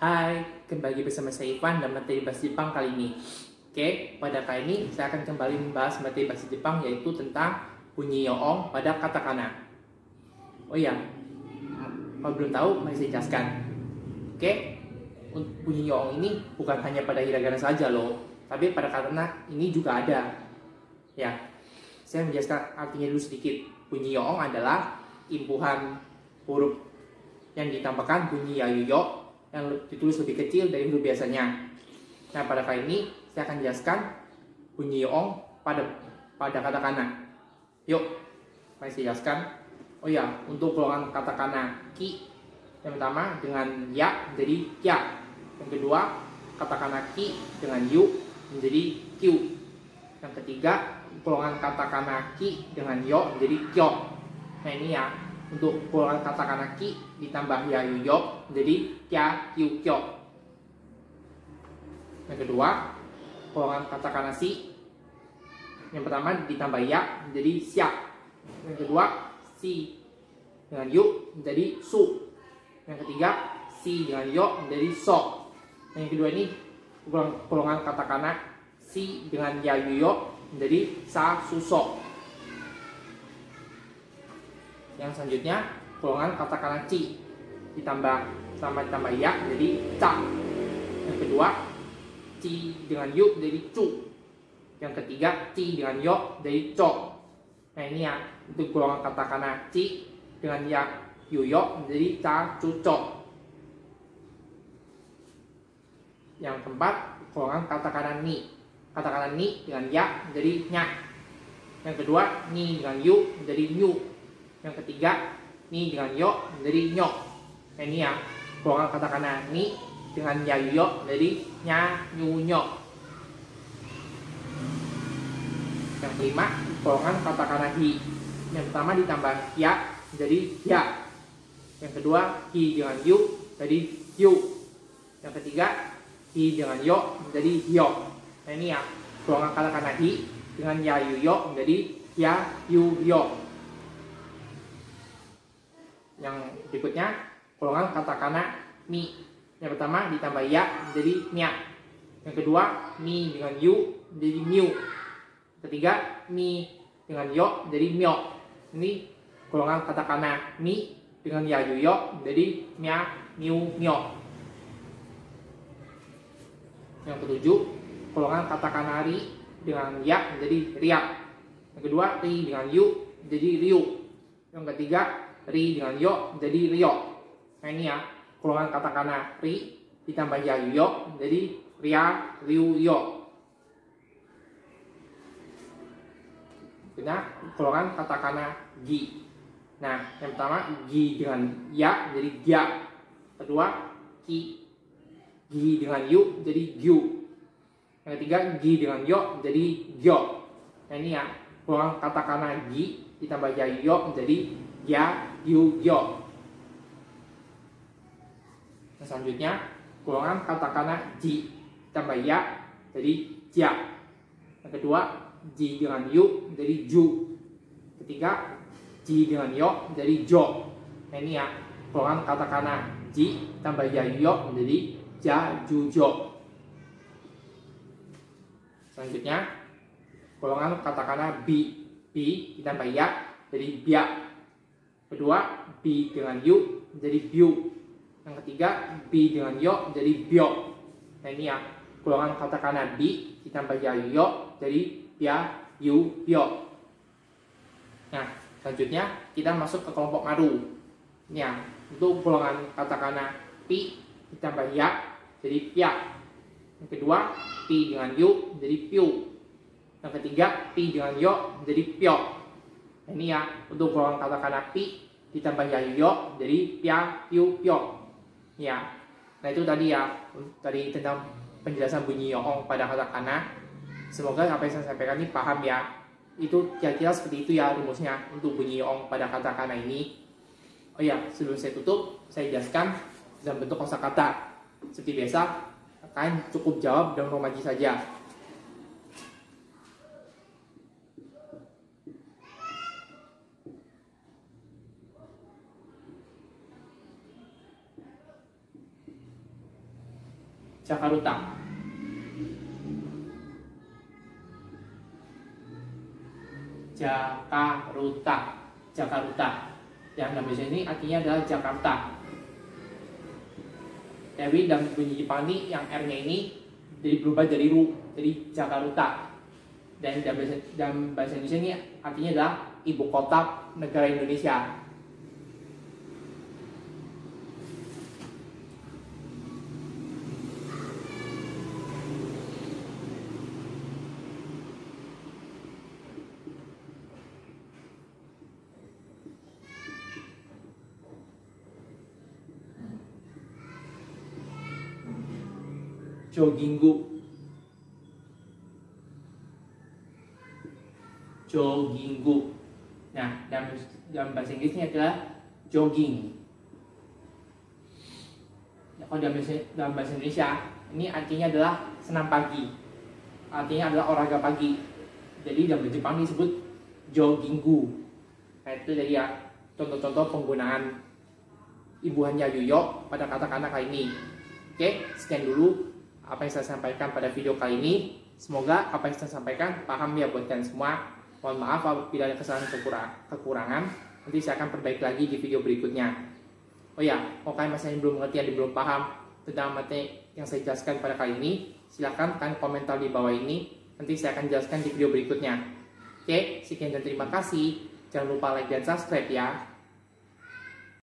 Hai, kembali bersama saya Ivan dan materi bahasa Jepang kali ini. Oke, pada kali ini saya akan kembali membahas materi bahasa Jepang yaitu tentang bunyi yoong pada katakana. Oh iya, kalau belum tahu mari saya jelaskan. Oke, bunyi yoong ini bukan hanya pada hiragana saja loh, tapi pada katakana ini juga ada. Ya, saya menjelaskan artinya dulu sedikit. Bunyi yoong adalah imbuhan huruf yang ditambahkan bunyi yayuyo yang ditulis lebih kecil dari huruf biasanya. Nah, pada kali ini saya akan jelaskan bunyi yoong pada katakana. Yuk, mari saya jelaskan. Oh ya, untuk golongan katakana ki, yang pertama dengan ya menjadi kya. Yang kedua, katakana ki dengan yu menjadi kyu. Yang ketiga, golongan katakana ki dengan yo menjadi kyo. Nah, ini ya, untuk golongan katakana ki ditambah ya yu yo menjadi kya kyu kyo. Yang kedua, golongan katakana si, yang pertama ditambah ya menjadi sya. Yang kedua, si dengan yu menjadi su. Yang ketiga, si dengan yo menjadi so. Yang kedua ini golongan katakana si dengan ya yu yo menjadi sa su so. Yang selanjutnya golongan katakana ci ditambah ya jadi ca. Yang kedua, ci dengan yu jadi cu. Yang ketiga, ci dengan yo jadi co. Nah, ini ya, untuk golongan katakana ci dengan ya yu yo menjadi ca cu co. Yang keempat, golongan katakana ni. Katakana ni dengan ya menjadi nya. Yang kedua, ni dengan yu menjadi nyu. Yang ketiga, ni dengan yo menjadi nyo. Nah, ini ya, golongan katakana ni dengan ya yu yo menjadi nya nyu nyo. Yang kelima, golongan katakana hi. Yang pertama ditambah ya menjadi ya. Yang kedua, hi dengan yu jadi yu. Yang ketiga, hi dengan yo menjadi yo. Nah, ini ya, golongan katakana hi dengan ya yu yo menjadi ya yu yo. Yang berikutnya, golongan katakana mi. Yang pertama ditambah ya menjadi nya. Yang kedua, mi dengan yu menjadi myu. Ketiga, mi dengan yo menjadi myo. Ini golongan katakana mi dengan ya yu yo menjadi mya myu myo. Yang ketujuh, golongan katakana ri dengan ya menjadi ria. Yang kedua, ri dengan yu menjadi ryu. Yang ketiga, ri dengan yo menjadi ryo. Nah, ini ya, golongan katakana ri ditambah ya yu yo menjadi ria ryu yo. Nah, golongan katakana gi. Nah, yang pertama gi dengan ya menjadi gya. Kedua, gi dengan yu menjadi gyu. Yang ketiga, gi dengan yo menjadi gyo. Nah, ini ya, golongan katakana gi ditambah ya yu yo menjadi ya yu yo. Yang selanjutnya, golongan katakana ji ditambah ya jadi ja. Yang kedua, ji dengan yu menjadi ju. Ketiga, ji dengan yo menjadi jo. Nah, ini ya, golongan katakana ji tambah ya yu yo menjadi ja ju jo. Selanjutnya, golongan katakana bi ditambah ya jadi bia. Kedua, bi dengan yu menjadi biu. Yang ketiga, bi dengan yo menjadi bio. Nah, ini ya, golongan katakana bi ditambah ya yu yo jadi bia yu bio. Nah, selanjutnya kita masuk ke kelompok maru. Ini ya, untuk golongan katakana pi ditambah ya jadi pia. Yang kedua, pi dengan yu menjadi piu. Yang ketiga, pi dengan yo menjadi pio. Nah, ini ya, untuk golongan katakana pi ditambah ya yu yo jadi pia piu pio. Ya. Nah, itu tadi ya, tadi tentang penjelasan bunyi yoong pada katakana. Semoga apa yang saya sampaikan ini paham ya. Itu kira-kira seperti itu ya rumusnya untuk bunyi yoong pada katakana ini. Oh ya, sebelum saya tutup, saya jelaskan dalam bentuk kosakata. Seperti biasa, kalian cukup jawab dengan romaji saja. Jakarta. Jakarta. Jakarta. Yang dalam bahasa ini artinya adalah Jakarta. Tapi dalam bunyi Jepang ini yang R-nya ini berubah jadi ru, jadi Jakarta. Dan dalam bahasa Indonesia ini artinya adalah ibu kota negara Indonesia. Jogginggu. Jogginggu. Nah, dalam bahasa Inggrisnya adalah jogging. Kalau dalam bahasa Indonesia, ini artinya adalah senam pagi. Artinya adalah olahraga pagi. Jadi dalam bahasa Jepang disebut jogginggu. Nah, itu jadi ya contoh-contoh penggunaan Ibu Hanya Yuyo pada katakana kali ini. Oke, sekian dulu apa yang saya sampaikan pada video kali ini. Semoga apa yang saya sampaikan paham ya buat kalian semua. Mohon maaf apabila ada kesalahan kekurangan. Nanti saya akan perbaiki lagi di video berikutnya. Oh ya, kalau kalian masih belum mengerti atau belum paham tentang materi yang saya jelaskan pada kali ini, silahkan kalian komentar di bawah ini. Nanti saya akan jelaskan di video berikutnya. Oke, sekian dan terima kasih. Jangan lupa like dan subscribe ya.